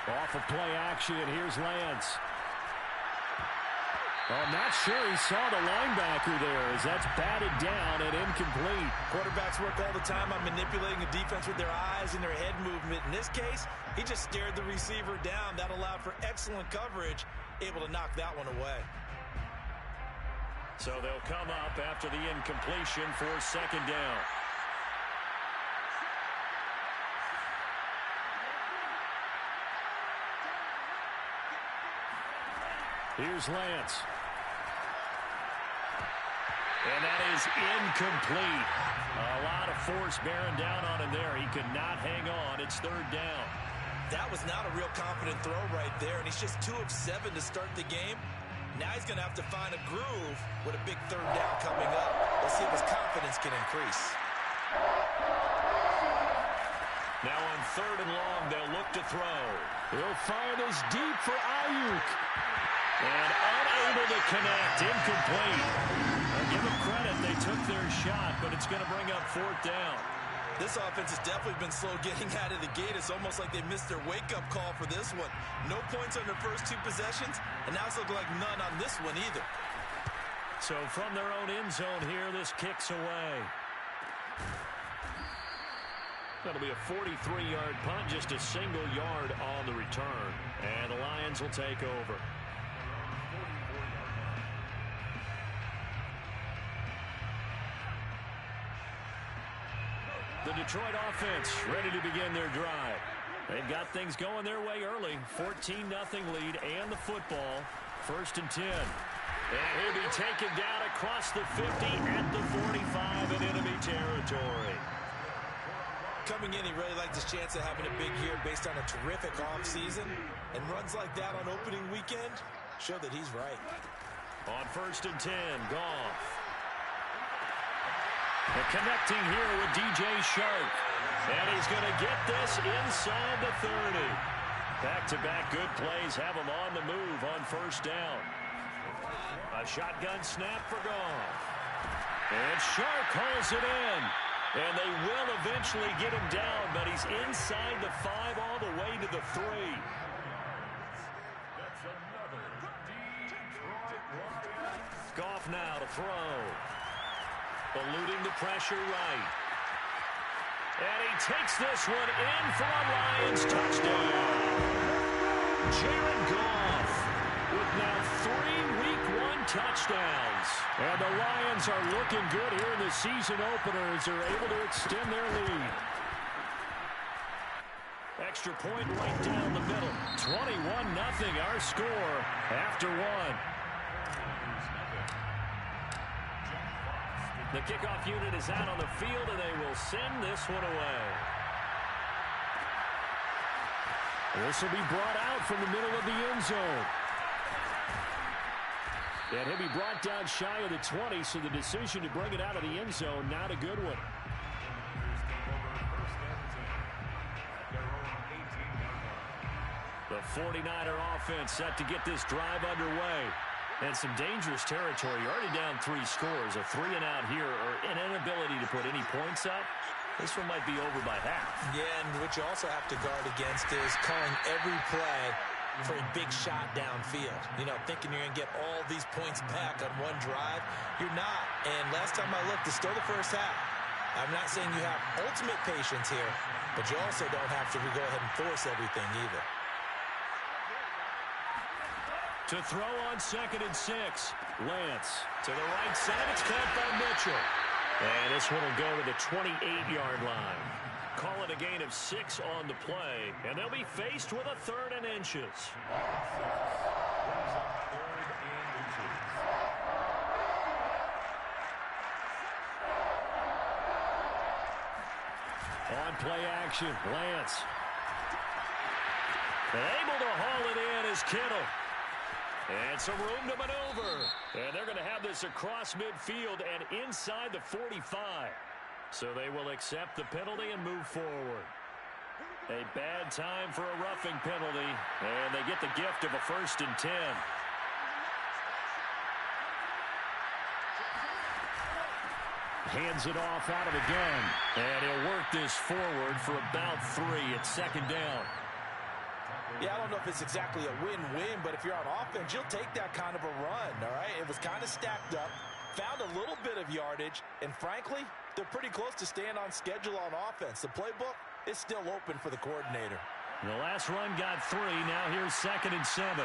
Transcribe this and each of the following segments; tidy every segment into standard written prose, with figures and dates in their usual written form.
Off of play action, here's Lance. I'm not sure he saw the linebacker there as that's batted down and incomplete. Quarterbacks work all the time on manipulating the defense with their eyes and their head movement. In this case, he just stared the receiver down. That allowed for excellent coverage, able to knock that one away. So they'll come up after the incompletion for second down. Here's Lance. And that is incomplete. A lot of force bearing down on him there. He could not hang on. It's third down. That was not a real confident throw right there, and he's just 2 of 7 to start the game. Now he's going to have to find a groove with a big third down coming up. Let's see if his confidence can increase. Now on third and long, they'll look to throw. He'll fire this deep for Ayuk. And unable to connect, incomplete. Give them credit, they took their shot, but it's going to bring up fourth down. This offense has definitely been slow getting out of the gate. It's almost like they missed their wake-up call for this one. No points on their first 2 possessions, and now it's looking like none on this one either. So from their own end zone here, this kicks away. That'll be a 43-yard punt, just a single yard on the return. And the Lions will take over. The Detroit offense ready to begin their drive. They've got things going their way early. 14-0 lead and the football. First and 10. And he'll be taken down across the 50 at the 45 in enemy territory. Coming in, he really liked his chance of having a big year based on a terrific offseason. And runs like that on opening weekend show that he's right. On first and 10, Goff. And connecting here with DJ Shark. And he's going to get this inside the 30. Back-to-back good plays have him on the move on first down. A shotgun snap for Goff. And Shark hauls it in. And they will eventually get him down, but he's inside the 5 all the way to the 3. Goff now to throw. Eluding the pressure right. And he takes this one in for a Lions touchdown. Jared Goff with now 3 Week 1 touchdowns. And the Lions are looking good here in the season opener as they're able to extend their lead. Extra point right down the middle. 21-0 our score after 1. The kickoff unit is out on the field, and they will send this one away. This will be brought out from the middle of the end zone. And he'll be brought down shy of the 20, so the decision to bring it out of the end zone, not a good one. The 49er offense set to get this drive underway. And some dangerous territory. You're already down 3 scores. A 3-and-out here or an inability to put any points up. This one might be over by half. Yeah, and what you also have to guard against is calling every play for a big shot downfield. You know, thinking you're going to get all these points back on one drive. You're not. And last time I looked, it's still the first half. I'm not saying you have ultimate patience here, but you also don't have to go ahead and force everything either. To throw on second and 6. Lance to the right side. It's caught by Mitchell. And this one will go to the 28-yard line. Call it a gain of 6 on the play. And they'll be faced with a 3rd and inches. On play action, Lance. Able to haul it in is Kittle. And some room to maneuver. And they're going to have this across midfield and inside the 45. So they will accept the penalty and move forward. A bad time for a roughing penalty. And they get the gift of a 1st and 10. Hands it off out of the gun. And he'll work this forward for about 3 at 2nd down. Yeah, I don't know if it's exactly a win-win, but if you're on offense, you'll take that kind of a run, all right? It was kind of stacked up, found a little bit of yardage, and frankly, they're pretty close to staying on schedule on offense. The playbook is still open for the coordinator. The last run got 3. Now here's 2nd and 7.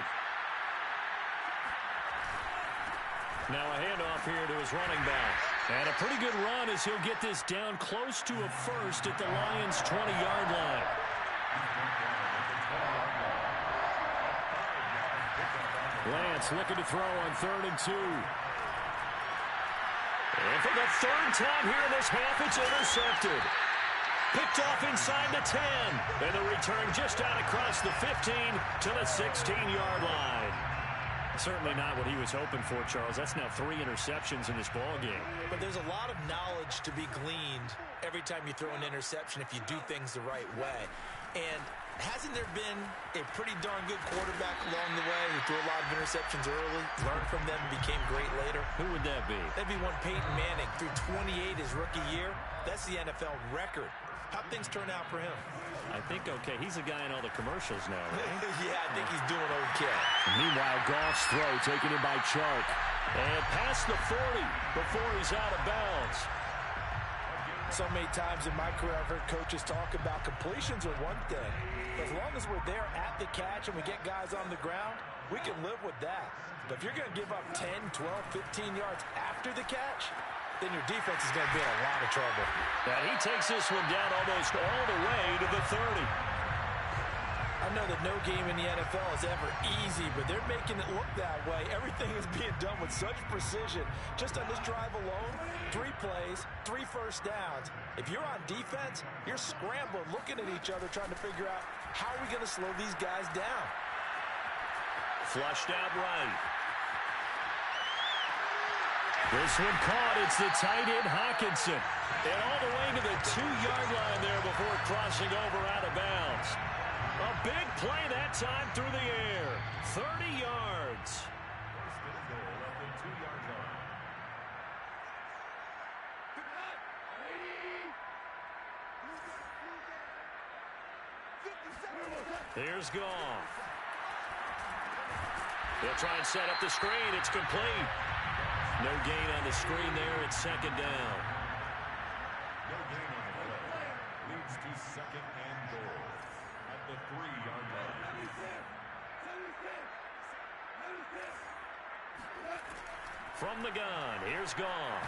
Now a handoff here to his running back. And a pretty good run as he'll get this down close to a first at the Lions' 20-yard line. Lance looking to throw on 3rd and 2. And for the 3rd time here in this half, it's intercepted. Picked off inside the 10. And the return just out across the 15 to the 16-yard line. Certainly not what he was hoping for, Charles. That's now 3 interceptions in this ballgame. But there's a lot of knowledge to be gleaned every time you throw an interception if you do things the right way. And hasn't there been a pretty darn good quarterback along the way who threw a lot of interceptions early, learned from them, and became great later? Who would that be? That'd be one Peyton Manning. Threw 28 his rookie year. That's the NFL record. How'd things turn out for him? I think okay. He's a guy in all the commercials now, right? Yeah, I think he's doing okay. Meanwhile, Goff's throw taken in by Chark. And past the 40 before he's out of bounds. So many times in my career, I've heard coaches talk about completions are one thing. But as long as we're there at the catch and we get guys on the ground, we can live with that. But if you're going to give up 10, 12, 15 yards after the catch, then your defense is going to be in a lot of trouble. And he takes this one down almost all the way to the 30. I know that no game in the NFL is ever easy, but they're making it look that way. Everything is being done with such precision. Just on this drive alone, 3 plays, 3 first downs. If you're on defense, you're scrambling, looking at each other, trying to figure out how are we going to slow these guys down. Flushed out right. This one caught. It's the tight end, Hawkinson. And all the way to the 2-yard line there before crossing over out of bounds. A big play that time through the air. 30 yards. Here's Goff. They'll try and set up the screen. It's complete. No gain on the screen there. It's 2nd down. No gain on the play. Leads to 2nd and goal at the 3-yard line. From the gun, here's Goff.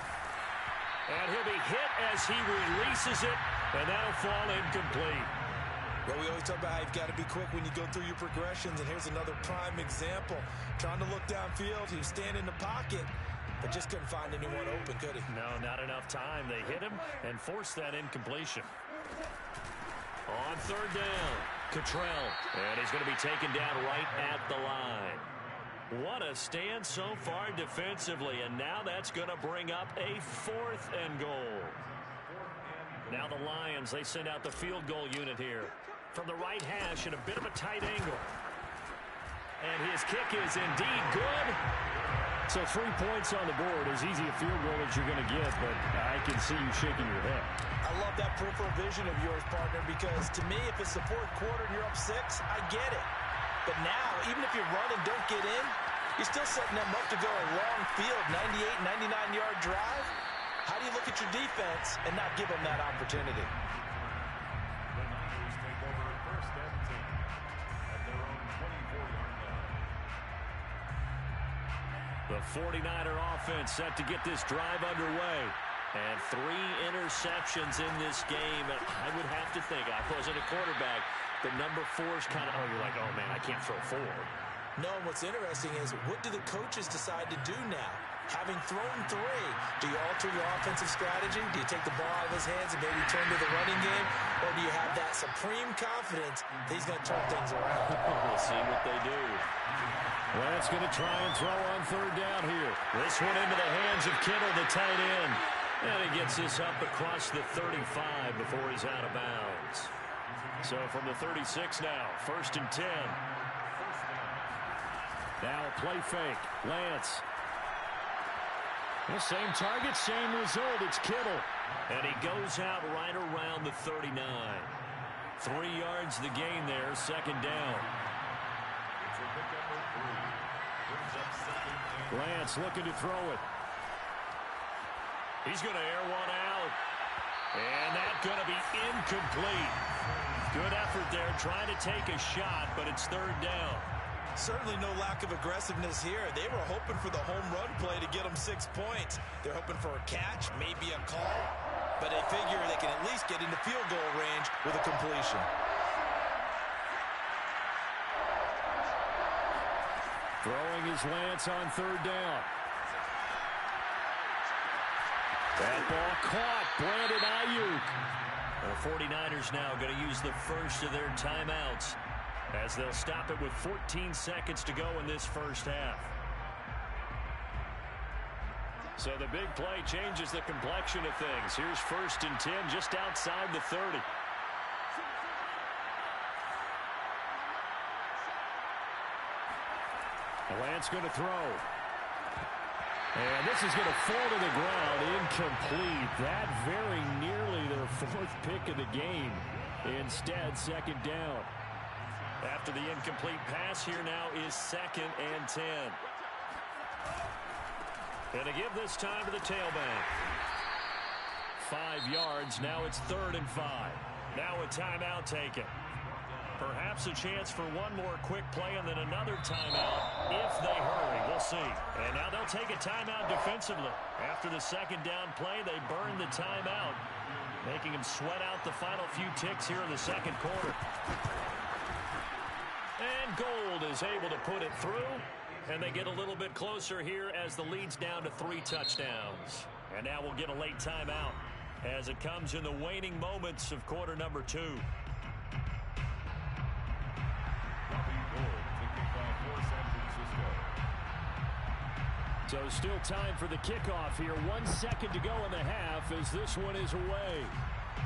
And he'll be hit as he releases it, and that'll fall incomplete. Well, we always talk about how you've got to be quick when you go through your progressions, and here's another prime example. Trying to look downfield, he was standing in the pocket, but just couldn't find anyone open, could he? No, not enough time. They hit him and forced that incompletion. On 3rd down, Cottrell. And he's going to be taken down right at the line. What a stand so far defensively, and now that's going to bring up a 4th and goal. Now the Lions, they send out the field goal unit here. From the right hash at a bit of a tight angle. And his kick is indeed good. So 3 points on the board, as easy a field goal as you're going to get, but I can see you shaking your head. I love that peripheral vision of yours, partner, because to me, if it's the 4th quarter and you're up 6, I get it. But now, even if you run and don't get in, you're still setting them up to go a long field, 98, 99-yard drive. How do you look at your defense and not give them that opportunity? The Niners take over 1st and 10 at their own 24-yard line. The 49er offense set to get this drive underway. And 3 interceptions in this game. And I would have to think, I wasn't a quarterback, but number 4 is kind of, you're like, oh, man, I can't throw 4. No, what's interesting is what do the coaches decide to do now? Having thrown 3, do you alter your offensive strategy? Do you take the ball out of his hands and maybe turn to the running game? Or do you have that supreme confidence that he's going to turn things around? We'll see what they do. Lance going to try and throw on 3rd down here. This one into the hands of Kittle, the tight end. And he gets this up across the 35 before he's out of bounds. So from the 36 now, 1st and 10. Now a play fake. Lance. The same target, same result. It's Kittle. And he goes out right around the 39. 3 yards the gain there, second down. It's a pickup of 3. Brings up second and Lance looking to throw it. He's going to air one out. And that's going to be incomplete. Good effort there trying to take a shot, but it's third down. Certainly no lack of aggressiveness here. They were hoping for the home run play to get them 6 points. They're hoping for a catch, maybe a call, but they figure they can at least get into field goal range with a completion. Throwing is Lance on third down. That ball caught. Brandon Ayuk. The 49ers now going to use the first of their timeouts as they'll stop it with 14 seconds to go in this first half. So the big play changes the complexion of things. Here's 1st and 10 just outside the 30. Lance going to throw. And this is going to fall to the ground. Incomplete. That very nearly their 4th pick of the game. Instead, second down. After the incomplete pass, here now is 2nd and 10. And to give this time to the tailback. 5 yards. Now it's 3rd and 5. Now a timeout taken. Perhaps a chance for one more quick play and then another timeout if they hurry. We'll see. And now they'll take a timeout defensively. After the second down play, they burn the timeout, making them sweat out the final few ticks here in the second quarter. And Gold is able to put it through, and they get a little bit closer here as the lead's down to 3 touchdowns. And now we'll get a late timeout as it comes in the waning moments of quarter number 2. So still time for the kickoff here. 1 second to go in the half as this one is away.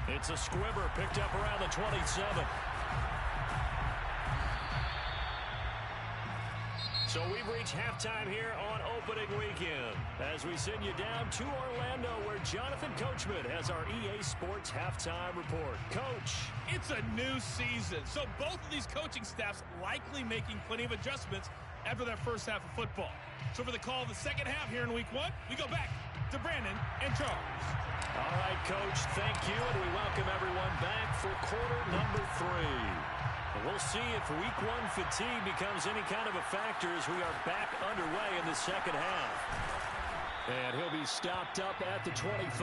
It's a squibber picked up around the 27. So we've reached halftime here on opening weekend as we send you down to Orlando where Jonathan Coachman has our EA Sports halftime report. Coach. It's a new season, so both of these coaching staffs likely making plenty of adjustments after that first half of football. So for the call of the second half here in week 1, we go back to Brandon and Charles. All right, Coach, thank you, and we welcome everyone back for quarter number 3. We'll see if week 1 fatigue becomes any kind of a factor as we are back underway in the second half. And he'll be stopped up at the 25.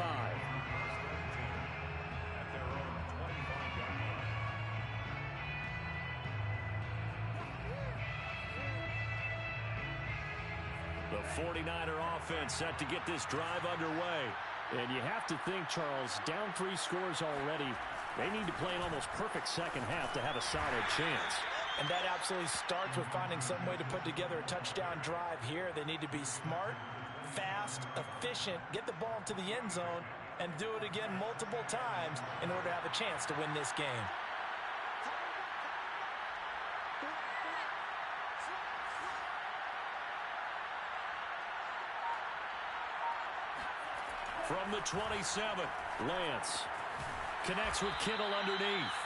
The 49er offense set to get this drive underway. And you have to think, Charles, down 3 scores already. They need to play an almost perfect second half to have a solid chance. And that absolutely starts with finding some way to put together a touchdown drive here. They need to be smart, fast, efficient, get the ball to the end zone, and do it again multiple times in order to have a chance to win this game. From the 27, Lance connects with Kittle underneath.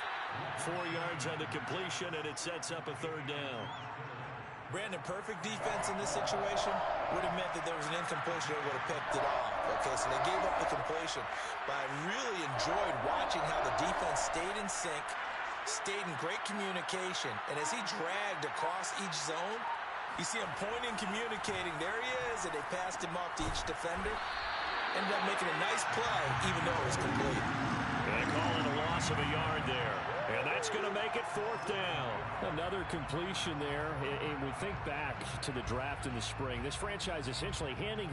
4 yards on the completion, and it sets up a third down. Brandon, perfect defense in this situation would have meant that there was an incompletion that would have picked it off. Okay, so they gave up the completion. But I really enjoyed watching how the defense stayed in sync, stayed in great communication, and as he dragged across each zone, you see him pointing, communicating. There he is, and they passed him off to each defender. Ended up making a nice play, even though it was complete. They call it a loss of a yard there. And that's going to make it 4th down. Another completion there. And we think back to the draft in the spring. This franchise essentially handing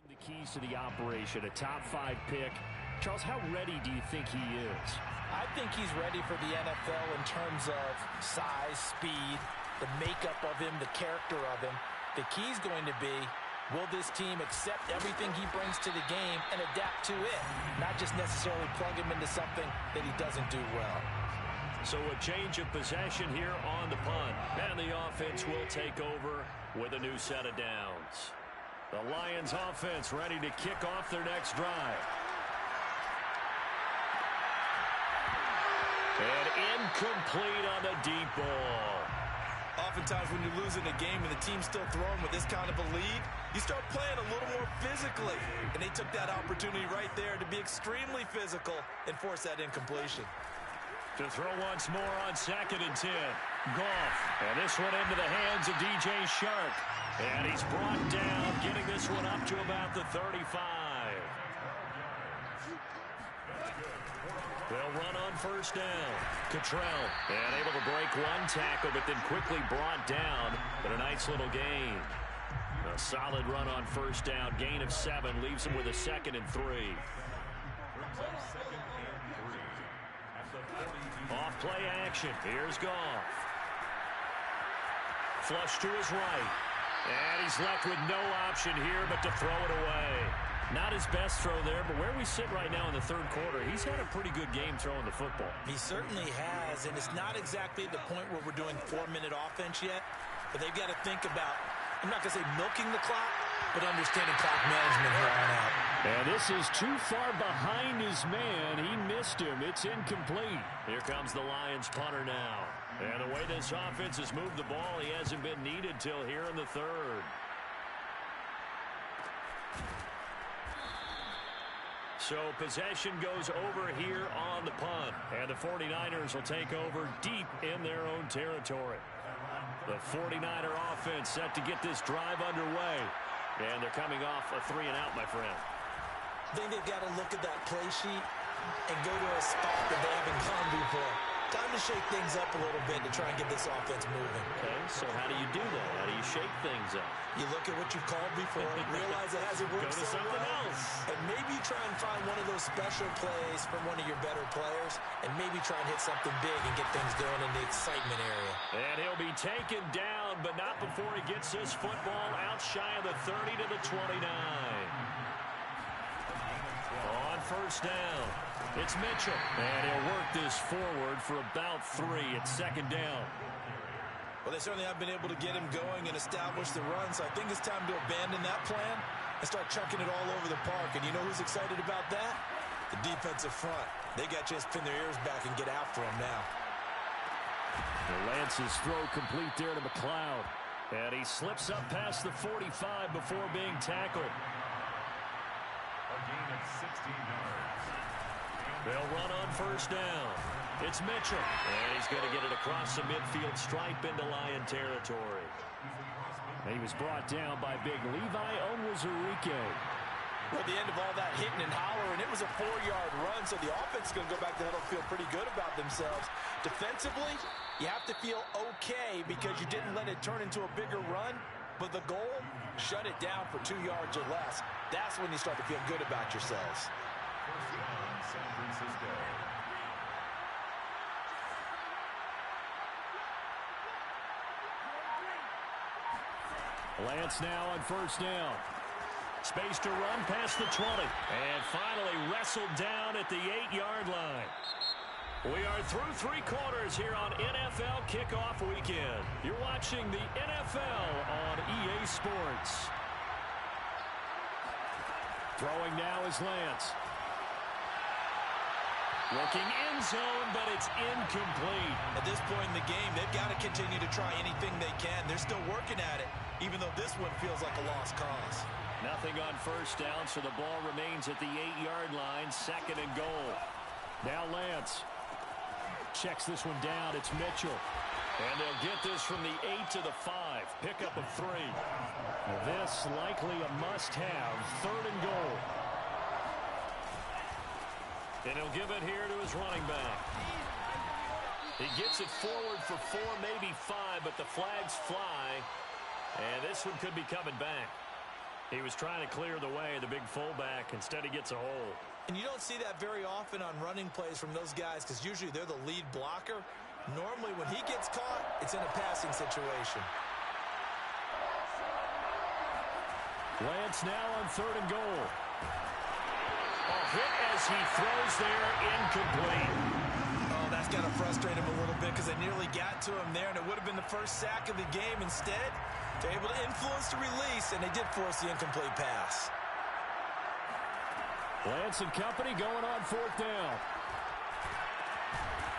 the keys to the operation, a top 5 pick. Charles, how ready do you think he is? I think he's ready for the NFL in terms of size, speed, the makeup of him, the character of him. The key's going to be, will this team accept everything he brings to the game and adapt to it, not just necessarily plug him into something that he doesn't do well. So a change of possession here on the punt. And the offense will take over with a new set of downs. The Lions offense ready to kick off their next drive. And incomplete on the deep ball. Oftentimes when you're losing a game and the team's still throwing with this kind of a lead, you start playing a little more physically. And they took that opportunity right there to be extremely physical and force that incompletion. To throw once more on 2nd and 10. Goff. And this one into the hands of DJ Shark. And he's brought down, getting this one up to about the 35. They'll run on first down. Cottrell, and able to break one tackle, but then quickly brought down. But a nice little gain. A solid run on first down. Gain of 7 leaves him with a 2nd and 3. Off play action. Here's Goff. Flush to his right. And he's left with no option here but to throw it away. Not his best throw there, but where we sit right now in the third quarter, he's had a pretty good game throwing the football. He certainly has, and it's not exactly at the point where we're doing 4-minute offense yet, but they've got to think about, I'm not going to say milking the clock, but understanding clock management here on out. And this is too far behind his man. He missed him. It's incomplete. Here comes the Lions punter now. And the way this offense has moved the ball, he hasn't been needed till here in the third. So possession goes over here on the punt. And the 49ers will take over deep in their own territory. The 49er offense set to get this drive underway. And they're coming off a 3-and-out, my friend. I think they've got to look at that play sheet and go to a spot that they haven't gone before. Time to shake things up a little bit to try and get this offense moving. Okay, so how do you do that? How do you shake things up? You look at what you've called before, realize it hasn't worked Go to so something well, else. and maybe try and find one of those special plays from one of your better players, and maybe try and hit something big and get things going in the excitement area. And he'll be taken down, but not before he gets this football out shy of the 30 to the 29. On first down, it's Mitchell. And he'll work this forward for about 3 at 2nd down. Well, they certainly have been able to get him going and establish the run, so I think it's time to abandon that plan and start chucking it all over the park. And you know who's excited about that? The defensive front. They got to just pin their ears back and get after him now. Lance's throw complete there to McLeod. And he slips up past the 45 before being tackled. A gain of 16 yards. They'll run on first down. It's Mitchell. And he's going to get it across the midfield stripe into Lion territory. And he was brought down by big Levi Onwuzurike. Well, at the end of all that hitting and hollering, it was a 4-yard run, so the offense is going to go back to the huddle, feel pretty good about themselves. Defensively, you have to feel okay because you didn't let it turn into a bigger run, but the goal, shut it down for 2 yards or less. That's when you start to feel good about yourselves. First down, San Francisco. Lance now on first down. Space to run past the 20. And finally wrestled down at the 8-yard line. We are through 3 quarters here on NFL Kickoff Weekend. You're watching the NFL on EA Sports. Throwing now is Lance. Looking end zone, but it's incomplete. At this point in the game, they've got to continue to try anything they can. They're still working at it, even though this one feels like a lost cause. Nothing on first down, so the ball remains at the 8-yard line, 2nd and goal. Now Lance checks this one down. It's Mitchell. And they'll get this from the 8 to the 5. Pickup of 3. This likely a must-have. 3rd and goal. And he'll give it here to his running back. He gets it forward for 4, maybe 5, but the flags fly. And this one could be coming back. He was trying to clear the way, the big fullback. Instead, he gets a hold. And you don't see that very often on running plays from those guys because usually they're the lead blocker. Normally, when he gets caught, it's in a passing situation. Lance now on 3rd and goal. A hit as he throws there, incomplete. Oh, that's got to frustrate him a little bit because they nearly got to him there, and it would have been the first sack of the game. Instead, they're able to influence the release, and they did force the incomplete pass. Lance and company going on 4th down.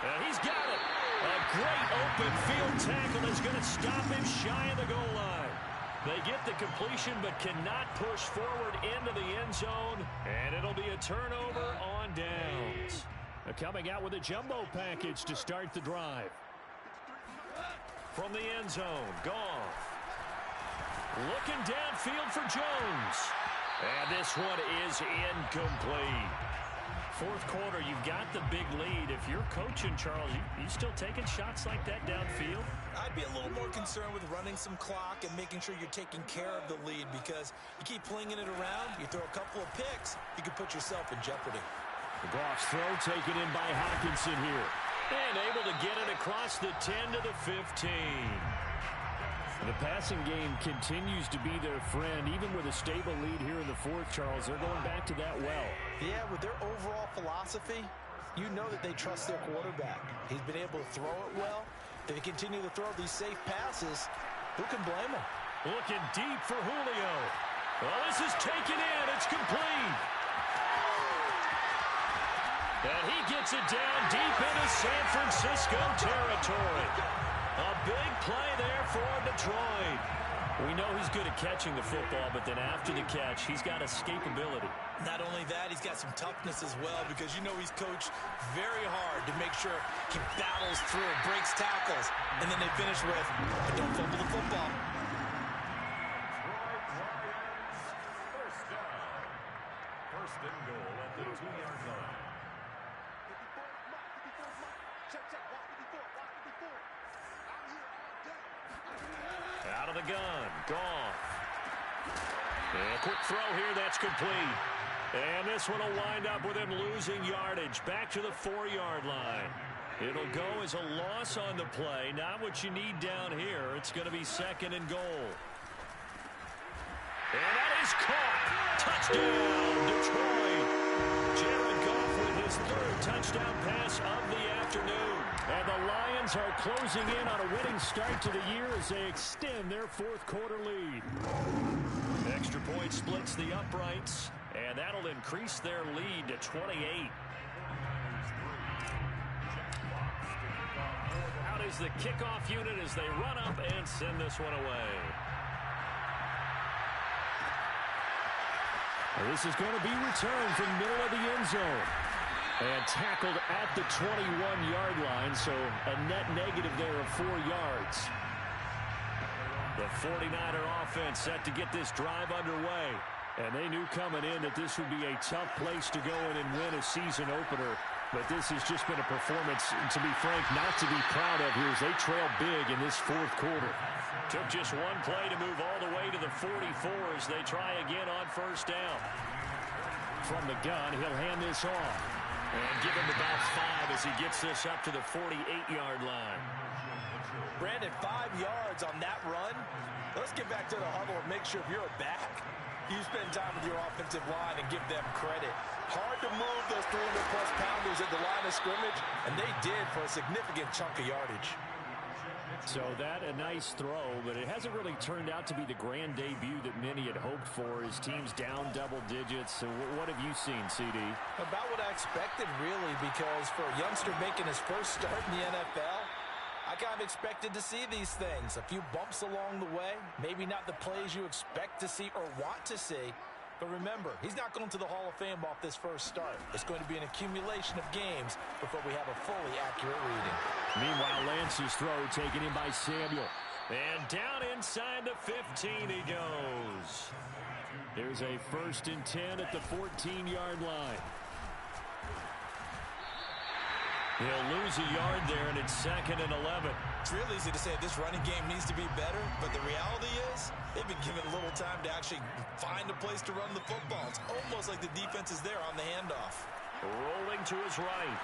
And he's got it. A great open field tackle is going to stop him shy of the goal line. They get the completion but cannot push forward into the end zone, and it'll be a turnover on downs. Coming out with a jumbo package to start the drive. From the end zone, Goff. Looking downfield for Jones. And this one is incomplete. 4th quarter, you've got the big lead. If you're coaching, Charles, you still taking shots like that downfield? I'd be a little more concerned with running some clock and making sure you're taking care of the lead, because you keep flinging it around, you throw a couple of picks, you can put yourself in jeopardy. The Goff's throw taken in by Hockenson here. And able to get it across the 10 to the 15. The passing game continues to be their friend. Even with a stable lead here in the 4th, Charles, they're going back to that well. Yeah, with their overall philosophy, you know that they trust their quarterback. He's been able to throw it well. If they continue to throw these safe passes, who can blame them? Looking deep for Julio. Well, this is taken in. It's complete. And he gets it down deep into San Francisco territory. A big play there for Detroit. We know he's good at catching the football, but then after the catch, he's got escapability. Not only that, he's got some toughness as well, because you know he's coached very hard to make sure he battles through, breaks tackles, and then they finish with, don't fumble the football. First and goal at the 2-yard line. Out of the gun, Goff. And a quick throw here, that's complete. And this one will wind up with him losing yardage back to the 4-yard line. It'll go as a loss on the play. Not what you need down here. It's going to be 2nd and goal. And that is caught. Touchdown, Detroit. Jared Goff with his 3rd touchdown pass of the afternoon. And the Lions are closing in on a winning start to the year as they extend their 4th quarter lead. Extra point splits the uprights, and that'll increase their lead to 28. Out is the kickoff unit as they run up and send this one away. This is going to be returned from the middle of the end zone. And tackled at the 21-yard line, so a net negative there of 4 yards. The 49er offense set to get this drive underway. And they knew coming in that this would be a tough place to go in and win a season opener. But this has just been a performance, to be frank, not to be proud of here as they trail big in this 4th quarter. Took just one play to move all the way to the 44 as they try again on 1st down. From the gun, he'll hand this off. And give him about 5 as he gets this up to the 48-yard line. Brandon, 5 yards on that run. Let's get back to the huddle and make sure if you're a back, you spend time with your offensive line and give them credit. Hard to move those 300-plus pounders at the line of scrimmage, and they did for a significant chunk of yardage. So that a nice throw, but it hasn't really turned out to be the grand debut that many had hoped for. His team's down double digits. So what have you seen, CD? About what I expected, really, because for a youngster making his first start in the NFL, I kind of expected to see these things. A few bumps along the way, maybe not the plays you expect to see or want to see. But remember, he's not going to the Hall of Fame off this first start. It's going to be an accumulation of games before we have a fully accurate reading. Meanwhile, Lance's throw taken in by Samuel. And down inside the 15 he goes. There's a 1st and 10 at the 14-yard line. He'll lose a yard there, and it's 2nd and 11. It's real easy to say this running game needs to be better, but the reality is they've been given little time to actually find a place to run the football. It's almost like the defense is there on the handoff. Rolling to his right.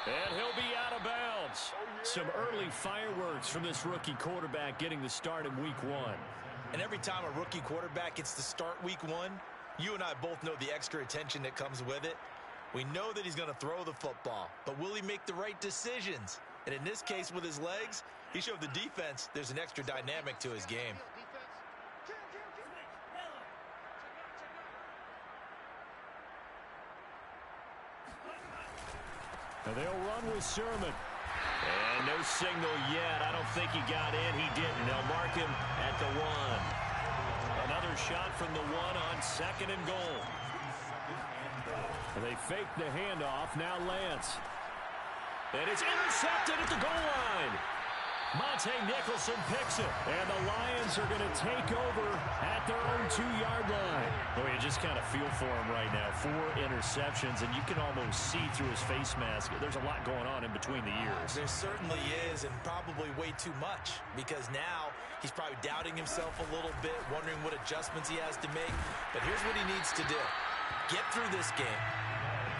And he'll be out of bounds. Some early fireworks from this rookie quarterback getting the start in week 1. And every time a rookie quarterback gets to start week 1, you and I both know the extra attention that comes with it. We know that he's going to throw the football, but will he make the right decisions? And in this case, with his legs, he showed the defense there's an extra dynamic to his game. And they'll run with Sermon. And no signal yet. I don't think he got in. He didn't. They'll mark him at the 1. Another shot from the 1 on 2nd and goal. And they fake the handoff. Now Lance. And it's intercepted at the goal line. Monte Nicholson picks it. And the Lions are going to take over at their own 2-yard line. Boy, you just kind of feel for him right now. 4 interceptions, and you can almost see through his face mask. There's a lot going on in between the ears. There certainly is, and probably way too much, because now he's probably doubting himself a little bit, wondering what adjustments he has to make. But here's what he needs to do. Get through this game.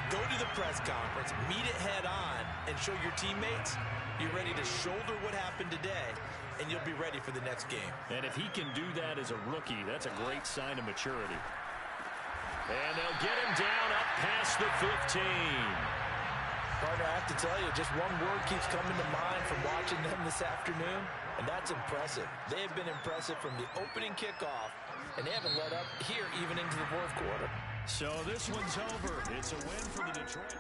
Go to the press conference, meet it head on, and show your teammates you're ready to shoulder what happened today, and you'll be ready for the next game. And if he can do that as a rookie, that's a great sign of maturity. And they'll get him down up past the 15. Partner, I have to tell you, just one word keeps coming to mind from watching them this afternoon, and that's impressive. They have been impressive from the opening kickoff, and they haven't let up here even into the fourth quarter. So this one's over. It's a win for the Detroit.